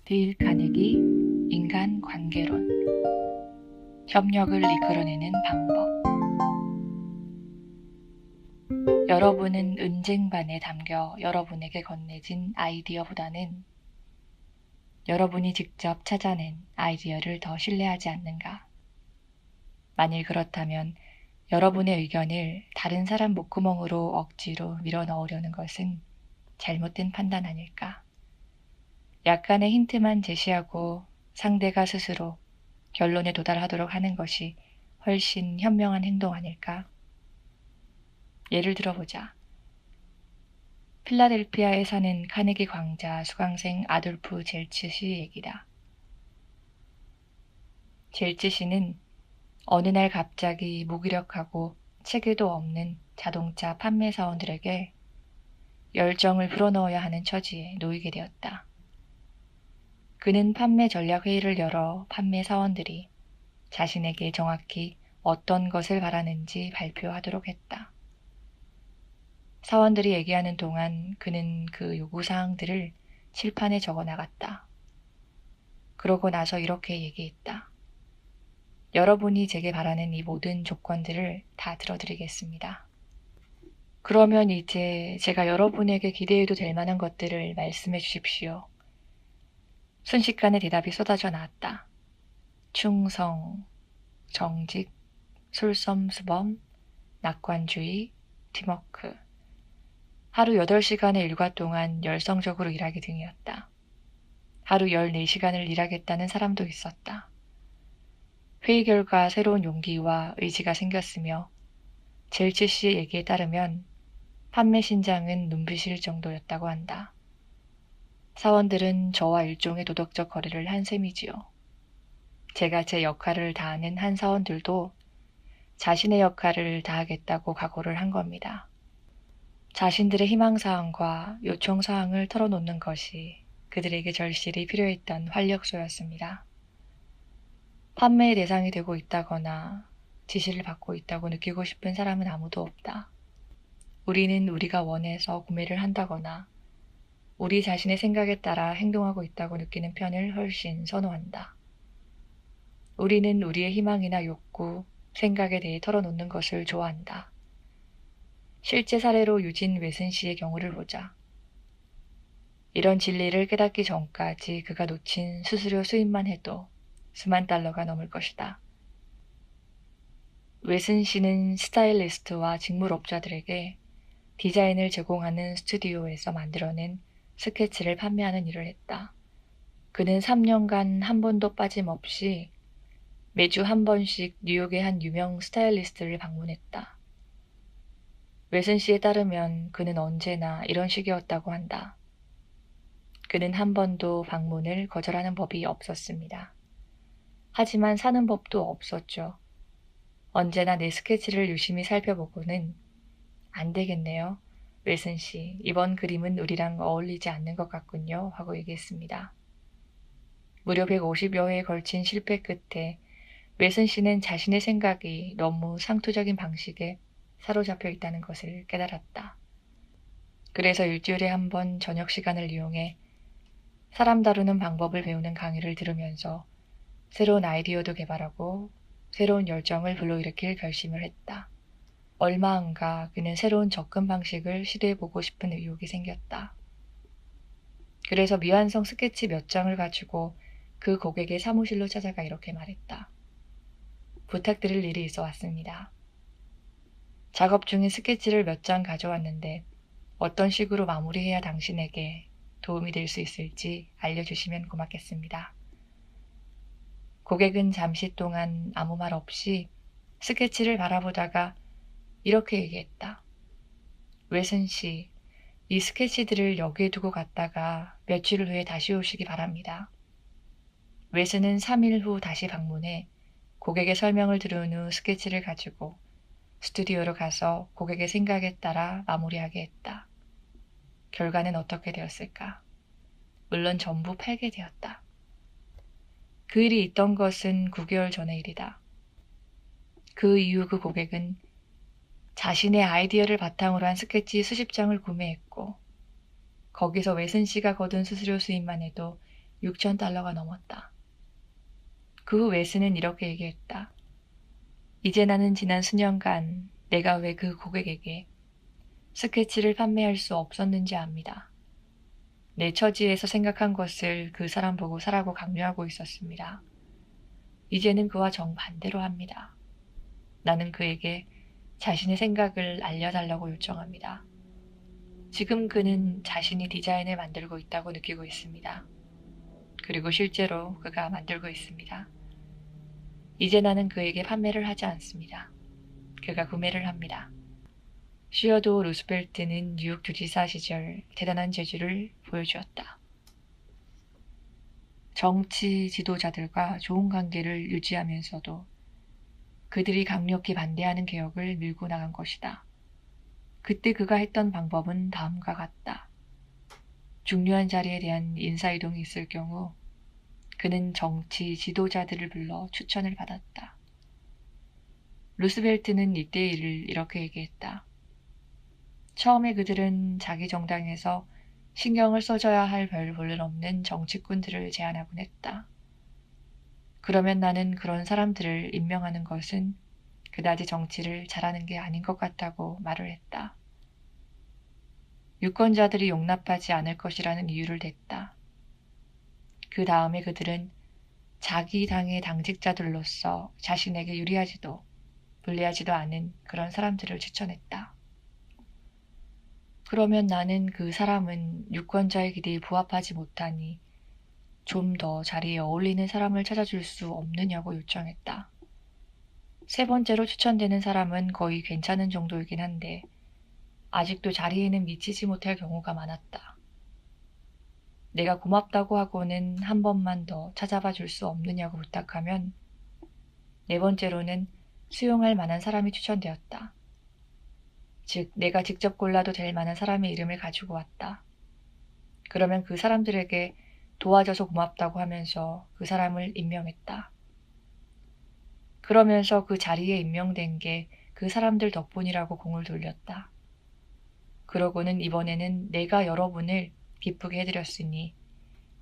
데일 카네기 인간관계론 협력을 이끌어내는 방법. 여러분은 은쟁반에 담겨 여러분에게 건네진 아이디어보다는 여러분이 직접 찾아낸 아이디어를 더 신뢰하지 않는가? 만일 그렇다면 여러분의 의견을 다른 사람 목구멍으로 억지로 밀어넣으려는 것은 잘못된 판단 아닐까? 약간의 힌트만 제시하고 상대가 스스로 결론에 도달하도록 하는 것이 훨씬 현명한 행동 아닐까? 예를 들어보자. 필라델피아에 사는 카네기 광자 수강생 아돌프 젤츠 씨 얘기다. 젤츠 씨는 어느 날 갑자기 무기력하고 체계도 없는 자동차 판매 사원들에게 열정을 불어넣어야 하는 처지에 놓이게 되었다. 그는 판매 전략 회의를 열어 판매 사원들이 자신에게 정확히 어떤 것을 바라는지 발표하도록 했다. 사원들이 얘기하는 동안 그는 그 요구사항들을 칠판에 적어 나갔다. 그러고 나서 이렇게 얘기했다. 여러분이 제게 바라는 이 모든 조건들을 다 들어드리겠습니다. 그러면 이제 제가 여러분에게 기대해도 될 만한 것들을 말씀해 주십시오. 순식간에 대답이 쏟아져 나왔다. 충성, 정직, 솔선수범, 낙관주의, 팀워크. 하루 8시간의 일과 동안 열성적으로 일하기 등이었다. 하루 14시간을 일하겠다는 사람도 있었다. 회의 결과 새로운 용기와 의지가 생겼으며 젤츠 씨의 얘기에 따르면 판매 신장은 눈부실 정도였다고 한다. 사원들은 저와 일종의 도덕적 거래를 한 셈이지요. 제가 제 역할을 다하는 한 사원들도 자신의 역할을 다하겠다고 각오를 한 겁니다. 자신들의 희망사항과 요청사항을 털어놓는 것이 그들에게 절실히 필요했던 활력소였습니다. 판매의 대상이 되고 있다거나 지시를 받고 있다고 느끼고 싶은 사람은 아무도 없다. 우리는 우리가 원해서 구매를 한다거나 우리 자신의 생각에 따라 행동하고 있다고 느끼는 편을 훨씬 선호한다. 우리는 우리의 희망이나 욕구, 생각에 대해 털어놓는 것을 좋아한다. 실제 사례로 유진 웨슨 씨의 경우를 보자. 이런 진리를 깨닫기 전까지 그가 놓친 수수료 수입만 해도 수만 달러가 넘을 것이다. 웨슨 씨는 스타일리스트와 직물업자들에게 디자인을 제공하는 스튜디오에서 만들어낸 스케치를 판매하는 일을 했다. 그는 3년간 한 번도 빠짐없이 매주 한 번씩 뉴욕의 한 유명 스타일리스트를 방문했다. 웨슨 씨에 따르면 그는 언제나 이런 식이었다고 한다. 그는 한 번도 방문을 거절하는 법이 없었습니다. 하지만 사는 법도 없었죠. 언제나 내 스케치를 유심히 살펴보고는 안 되겠네요. 웨슨 씨, 이번 그림은 우리랑 어울리지 않는 것 같군요. 하고 얘기했습니다. 무려 150여 회에 걸친 실패 끝에 웨슨 씨는 자신의 생각이 너무 상투적인 방식에 사로잡혀 있다는 것을 깨달았다. 그래서 일주일에 한 번 저녁 시간을 이용해 사람 다루는 방법을 배우는 강의를 들으면서 새로운 아이디어도 개발하고 새로운 열정을 불러일으킬 결심을 했다. 얼마 안가 그는 새로운 접근 방식을 시도해보고 싶은 의욕이 생겼다. 그래서 미완성 스케치 몇 장을 가지고 그 고객의 사무실로 찾아가 이렇게 말했다. 부탁드릴 일이 있어 왔습니다. 작업 중인 스케치를 몇 장 가져왔는데 어떤 식으로 마무리해야 당신에게 도움이 될 수 있을지 알려주시면 고맙겠습니다. 고객은 잠시 동안 아무 말 없이 스케치를 바라보다가 이렇게 얘기했다. 웨슨 씨, 이 스케치들을 여기에 두고 갔다가 며칠 후에 다시 오시기 바랍니다. 웨슨은 3일 후 다시 방문해 고객의 설명을 들은 후 스케치를 가지고 스튜디오로 가서 고객의 생각에 따라 마무리하게 했다. 결과는 어떻게 되었을까? 물론 전부 팔게 되었다. 그 일이 있던 것은 9개월 전의 일이다. 그 이후 그 고객은 자신의 아이디어를 바탕으로 한 스케치 수십 장을 구매했고 거기서 웨슨 씨가 거둔 수수료 수입만 해도 $6,000가 넘었다. 그 후 웨스는 이렇게 얘기했다. 이제 나는 지난 수년간 내가 왜 그 고객에게 스케치를 판매할 수 없었는지 압니다. 내 처지에서 생각한 것을 그 사람 보고 사라고 강요하고 있었습니다. 이제는 그와 정반대로 합니다. 나는 그에게 자신의 생각을 알려달라고 요청합니다. 지금 그는 자신이 디자인을 만들고 있다고 느끼고 있습니다. 그리고 실제로 그가 만들고 있습니다. 이제 나는 그에게 판매를 하지 않습니다. 그가 구매를 합니다. 시어도 루스벨트는 뉴욕 주지사 시절 대단한 재주를 보여주었다. 정치 지도자들과 좋은 관계를 유지하면서도 그들이 강력히 반대하는 개혁을 밀고 나간 것이다. 그때 그가 했던 방법은 다음과 같다. 중요한 자리에 대한 인사이동이 있을 경우 그는 정치 지도자들을 불러 추천을 받았다. 루스벨트는 이때 일을 이렇게 얘기했다. 처음에 그들은 자기 정당에서 신경을 써줘야 할 별 볼일 없는 정치꾼들을 제안하곤 했다. 그러면 나는 그런 사람들을 임명하는 것은 그다지 정치를 잘하는 게 아닌 것 같다고 말을 했다. 유권자들이 용납하지 않을 것이라는 이유를 댔다. 그 다음에 그들은 자기 당의 당직자들로서 자신에게 유리하지도 불리하지도 않은 그런 사람들을 추천했다. 그러면 나는 그 사람은 유권자의 기대에 부합하지 못하니 좀 더 자리에 어울리는 사람을 찾아줄 수 없느냐고 요청했다. 세 번째로 추천되는 사람은 거의 괜찮은 정도이긴 한데 아직도 자리에는 미치지 못할 경우가 많았다. 내가 고맙다고 하고는 한 번만 더 찾아봐 줄 수 없느냐고 부탁하면 네 번째로는 수용할 만한 사람이 추천되었다. 즉, 내가 직접 골라도 될 만한 사람의 이름을 가지고 왔다. 그러면 그 사람들에게 도와줘서 고맙다고 하면서 그 사람을 임명했다. 그러면서 그 자리에 임명된 게 그 사람들 덕분이라고 공을 돌렸다. 그러고는 이번에는 내가 여러분을 기쁘게 해드렸으니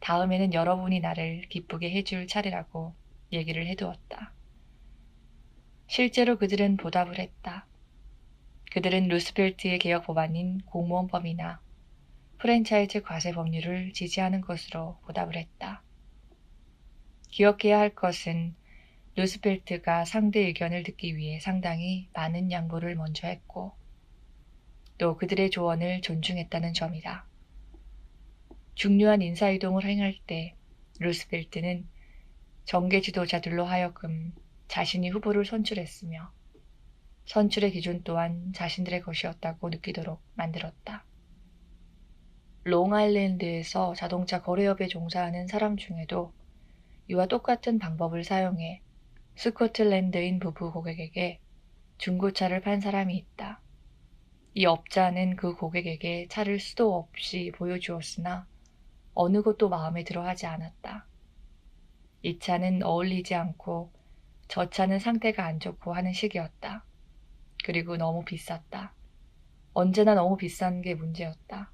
다음에는 여러분이 나를 기쁘게 해줄 차례라고 얘기를 해두었다. 실제로 그들은 보답을 했다. 그들은 루스벨트의 개혁 법안인 공무원법이나 프랜차이즈 과세 법률을 지지하는 것으로 보답을 했다. 기억해야 할 것은 루스벨트가 상대 의견을 듣기 위해 상당히 많은 양보를 먼저 했고 또 그들의 조언을 존중했다는 점이다. 중요한 인사이동을 행할 때 루스벨트는 정계 지도자들로 하여금 자신이 후보를 선출했으며 선출의 기준 또한 자신들의 것이었다고 느끼도록 만들었다. 롱아일랜드에서 자동차 거래업에 종사하는 사람 중에도 이와 똑같은 방법을 사용해 스코틀랜드인 부부 고객에게 중고차를 판 사람이 있다. 이 업자는 그 고객에게 차를 수도 없이 보여주었으나 어느 것도 마음에 들어 하지 않았다. 이 차는 어울리지 않고 저 차는 상태가 안 좋고 하는 식이었다. 그리고 너무 비쌌다. 언제나 너무 비싼 게 문제였다.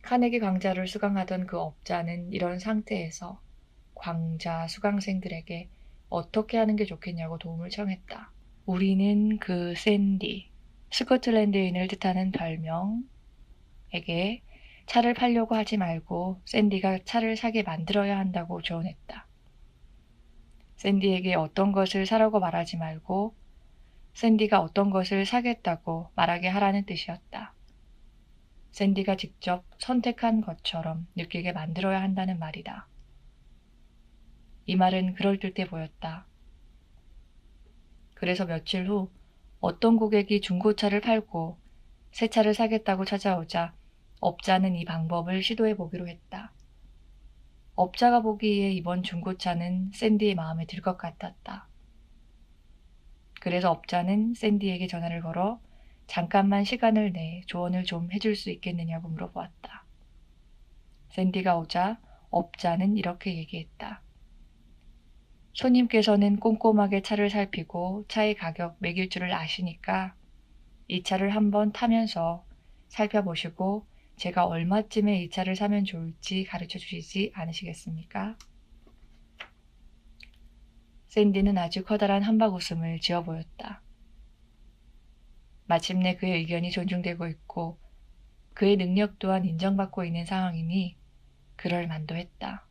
카네기 광자를 수강하던 그 업자는 이런 상태에서 광자 수강생들에게 어떻게 하는 게 좋겠냐고 도움을 청했다. 우리는 그 샌디, 스코틀랜드인을 뜻하는 별명에게 차를 팔려고 하지 말고 샌디가 차를 사게 만들어야 한다고 조언했다. 샌디에게 어떤 것을 사라고 말하지 말고 샌디가 어떤 것을 사겠다고 말하게 하라는 뜻이었다. 샌디가 직접 선택한 것처럼 느끼게 만들어야 한다는 말이다. 이 말은 그럴듯해 보였다. 그래서 며칠 후 어떤 고객이 중고차를 팔고 새 차를 사겠다고 찾아오자 업자는 이 방법을 시도해 보기로 했다. 업자가 보기에 이번 중고차는 샌디의 마음에 들 것 같았다. 그래서 업자는 샌디에게 전화를 걸어 잠깐만 시간을 내 조언을 좀 해줄 수 있겠느냐고 물어보았다. 샌디가 오자 업자는 이렇게 얘기했다. 손님께서는 꼼꼼하게 차를 살피고 차의 가격 매길 줄을 아시니까 이 차를 한번 타면서 살펴보시고 제가 얼마쯤에 이 차를 사면 좋을지 가르쳐 주시지 않으시겠습니까? 샌디는 아주 커다란 한박 웃음을 지어 보였다. 마침내 그의 의견이 존중되고 있고 그의 능력 또한 인정받고 있는 상황이니 그럴 만도 했다.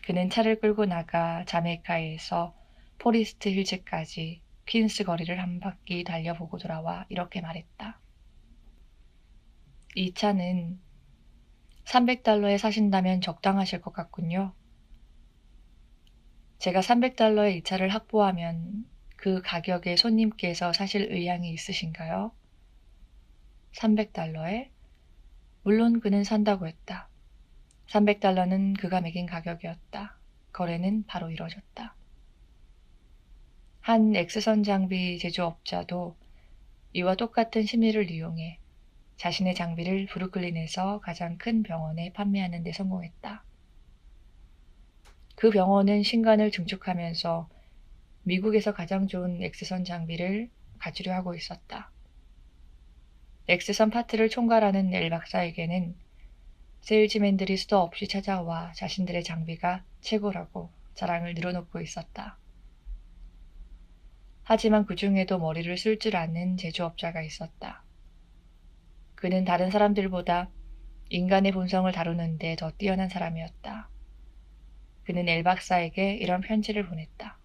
그는 차를 끌고 나가 자메이카에서 포리스트 힐즈까지 퀸스 거리를 한 바퀴 달려보고 돌아와 이렇게 말했다. 이 차는 $300에 사신다면 적당하실 것 같군요. 제가 $300에 이 차를 확보하면 그 가격에 손님께서 사실 의향이 있으신가요? $300에? 물론 그는 산다고 했다. $300는 그가 매긴 가격이었다. 거래는 바로 이뤄졌다. 한 엑스선 장비 제조업자도 이와 똑같은 심리를 이용해 자신의 장비를 브루클린에서 가장 큰 병원에 판매하는 데 성공했다. 그 병원은 신간을 증축하면서 미국에서 가장 좋은 엑스선 장비를 가지려 하고 있었다. 엑스선 파트를 총괄하는 엘 박사에게는 세일즈맨들이 수도 없이 찾아와 자신들의 장비가 최고라고 자랑을 늘어놓고 있었다. 하지만 그 중에도 머리를 쓸 줄 아는 제조업자가 있었다. 그는 다른 사람들보다 인간의 본성을 다루는데 더 뛰어난 사람이었다. 그는 엘 박사에게 이런 편지를 보냈다.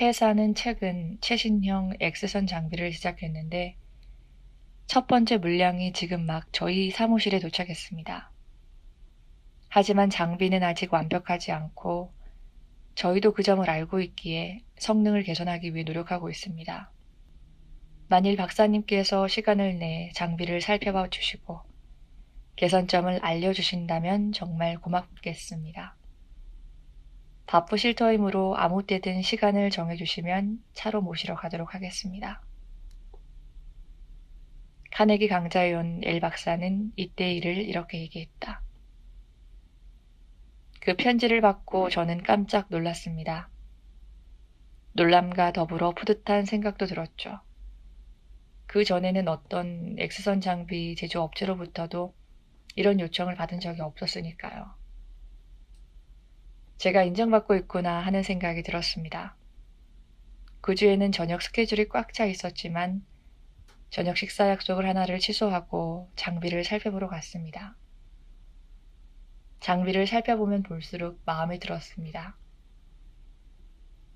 회사는 최근 최신형 엑스선 장비를 시작했는데 첫 번째 물량이 지금 막 저희 사무실에 도착했습니다. 하지만 장비는 아직 완벽하지 않고 저희도 그 점을 알고 있기에 성능을 개선하기 위해 노력하고 있습니다. 만일 박사님께서 시간을 내 장비를 살펴봐 주시고 개선점을 알려주신다면 정말 고맙겠습니다. 바쁘실 터이므로 아무 때든 시간을 정해주시면 차로 모시러 가도록 하겠습니다. 카네기 강좌에 온 엘 박사는 이때 일을 이렇게 얘기했다. 그 편지를 받고 저는 깜짝 놀랐습니다. 놀람과 더불어 뿌듯한 생각도 들었죠. 그 전에는 어떤 엑스선 장비 제조업체로부터도 이런 요청을 받은 적이 없었으니까요. 제가 인정받고 있구나 하는 생각이 들었습니다. 그 주에는 저녁 스케줄이 꽉 차 있었지만 저녁 식사 약속을 하나를 취소하고 장비를 살펴보러 갔습니다. 장비를 살펴보면 볼수록 마음에 들었습니다.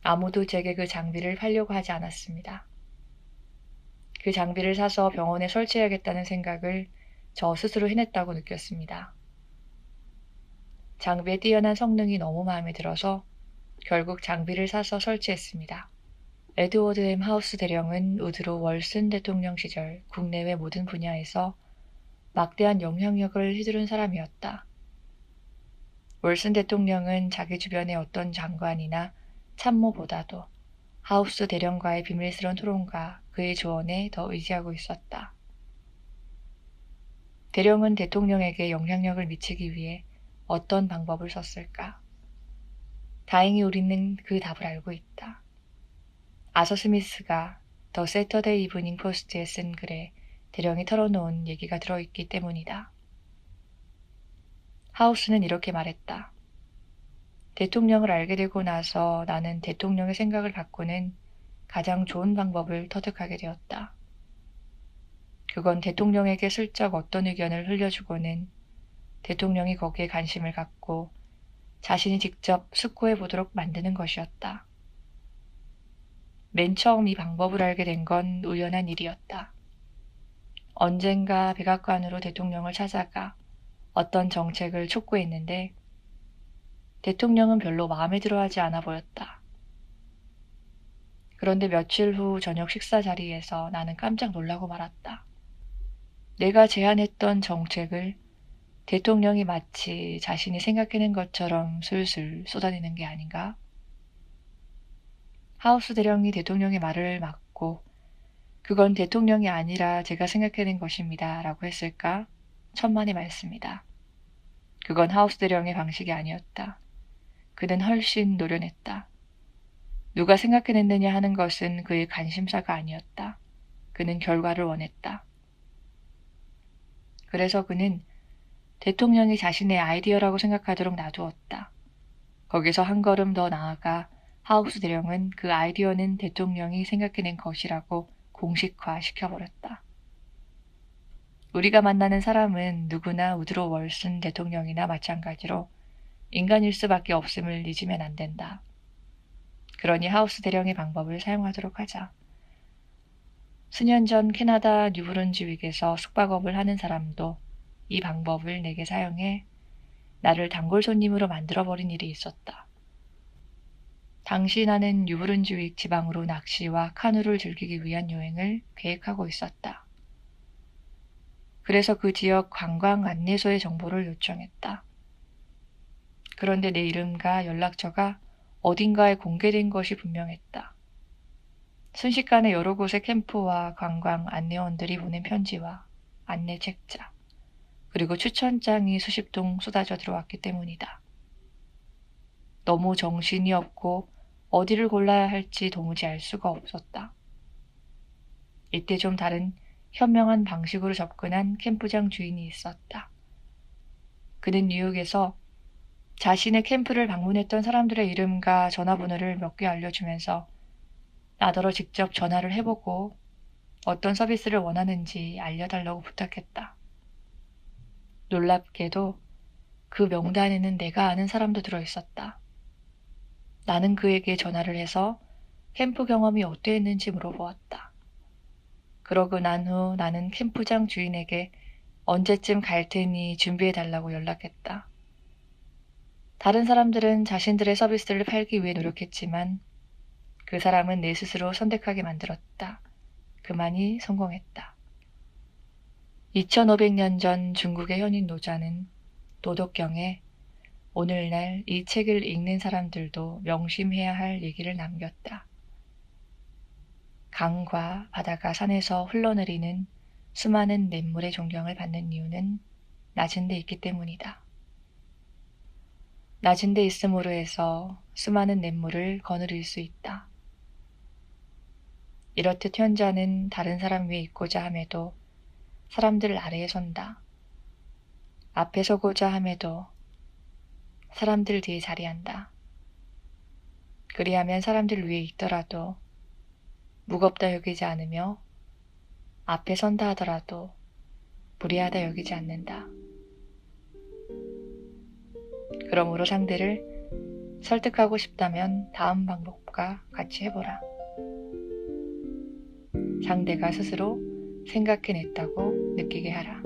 아무도 제게 그 장비를 팔려고 하지 않았습니다. 그 장비를 사서 병원에 설치해야겠다는 생각을 저 스스로 해냈다고 느꼈습니다. 장비의 뛰어난 성능이 너무 마음에 들어서 결국 장비를 사서 설치했습니다. 에드워드 M. 하우스 대령은 우드로 월슨 대통령 시절 국내외 모든 분야에서 막대한 영향력을 휘두른 사람이었다. 월슨 대통령은 자기 주변의 어떤 장관이나 참모보다도 하우스 대령과의 비밀스러운 토론과 그의 조언에 더 의지하고 있었다. 대령은 대통령에게 영향력을 미치기 위해 어떤 방법을 썼을까? 다행히 우리는 그 답을 알고 있다. 아서 스미스가 더 세터데이 이브닝 포스트에 쓴 글에 대령이 털어놓은 얘기가 들어있기 때문이다. 하우스는 이렇게 말했다. 대통령을 알게 되고 나서 나는 대통령의 생각을 바꾸는 가장 좋은 방법을 터득하게 되었다. 그건 대통령에게 슬쩍 어떤 의견을 흘려주고는 대통령이 거기에 관심을 갖고 자신이 직접 숙고해 보도록 만드는 것이었다. 맨 처음 이 방법을 알게 된 건 우연한 일이었다. 언젠가 백악관으로 대통령을 찾아가 어떤 정책을 촉구했는데 대통령은 별로 마음에 들어하지 않아 보였다. 그런데 며칠 후 저녁 식사 자리에서 나는 깜짝 놀라고 말았다. 내가 제안했던 정책을 대통령이 마치 자신이 생각해낸 것처럼 술술 쏟아내는 게 아닌가? 하우스 대령이 대통령의 말을 막고 그건 대통령이 아니라 제가 생각해낸 것입니다. 라고 했을까? 천만의 말씀이다. 그건 하우스 대령의 방식이 아니었다. 그는 훨씬 노련했다. 누가 생각해냈느냐 하는 것은 그의 관심사가 아니었다. 그는 결과를 원했다. 그래서 그는 대통령이 자신의 아이디어라고 생각하도록 놔두었다. 거기서 한 걸음 더 나아가 하우스 대령은 그 아이디어는 대통령이 생각해낸 것이라고 공식화 시켜버렸다. 우리가 만나는 사람은 누구나 우드로 월슨 대통령이나 마찬가지로 인간일 수밖에 없음을 잊으면 안 된다. 그러니 하우스 대령의 방법을 사용하도록 하자. 수년 전 캐나다 뉴브룬즈윅에서 숙박업을 하는 사람도 이 방법을 내게 사용해 나를 단골 손님으로 만들어버린 일이 있었다. 당시 나는 뉴브룬즈윅 지방으로 낚시와 카누를 즐기기 위한 여행을 계획하고 있었다. 그래서 그 지역 관광 안내소의 정보를 요청했다. 그런데 내 이름과 연락처가 어딘가에 공개된 것이 분명했다. 순식간에 여러 곳의 캠프와 관광 안내원들이 보낸 편지와 안내 책자, 그리고 추천장이 수십 통 쏟아져 들어왔기 때문이다. 너무 정신이 없고 어디를 골라야 할지 도무지 알 수가 없었다. 이때 좀 다른 현명한 방식으로 접근한 캠프장 주인이 있었다. 그는 뉴욕에서 자신의 캠프를 방문했던 사람들의 이름과 전화번호를 몇 개 알려주면서 나더러 직접 전화를 해보고 어떤 서비스를 원하는지 알려달라고 부탁했다. 놀랍게도 그 명단에는 내가 아는 사람도 들어있었다. 나는 그에게 전화를 해서 캠프 경험이 어땠는지 물어보았다. 그러고 난 후 나는 캠프장 주인에게 언제쯤 갈 테니 준비해달라고 연락했다. 다른 사람들은 자신들의 서비스를 팔기 위해 노력했지만 그 사람은 내 스스로 선택하게 만들었다. 그만이 성공했다. 2500년 전 중국의 현인 노자는 도덕경에 오늘날 이 책을 읽는 사람들도 명심해야 할 얘기를 남겼다. 강과 바다가 산에서 흘러내리는 수많은 냇물의 존경을 받는 이유는 낮은 데 있기 때문이다. 낮은 데 있음으로 해서 수많은 냇물을 거느릴 수 있다. 이렇듯 현자는 다른 사람 위에 있고자 함에도 사람들 아래에 선다. 앞에 서고자 함에도 사람들 뒤에 자리한다. 그리하면 사람들 위에 있더라도 무겁다 여기지 않으며 앞에 선다 하더라도 무례하다 여기지 않는다. 그러므로 상대를 설득하고 싶다면 다음 방법과 같이 해보라. 상대가 스스로 생각해냈다고 느끼게 하라.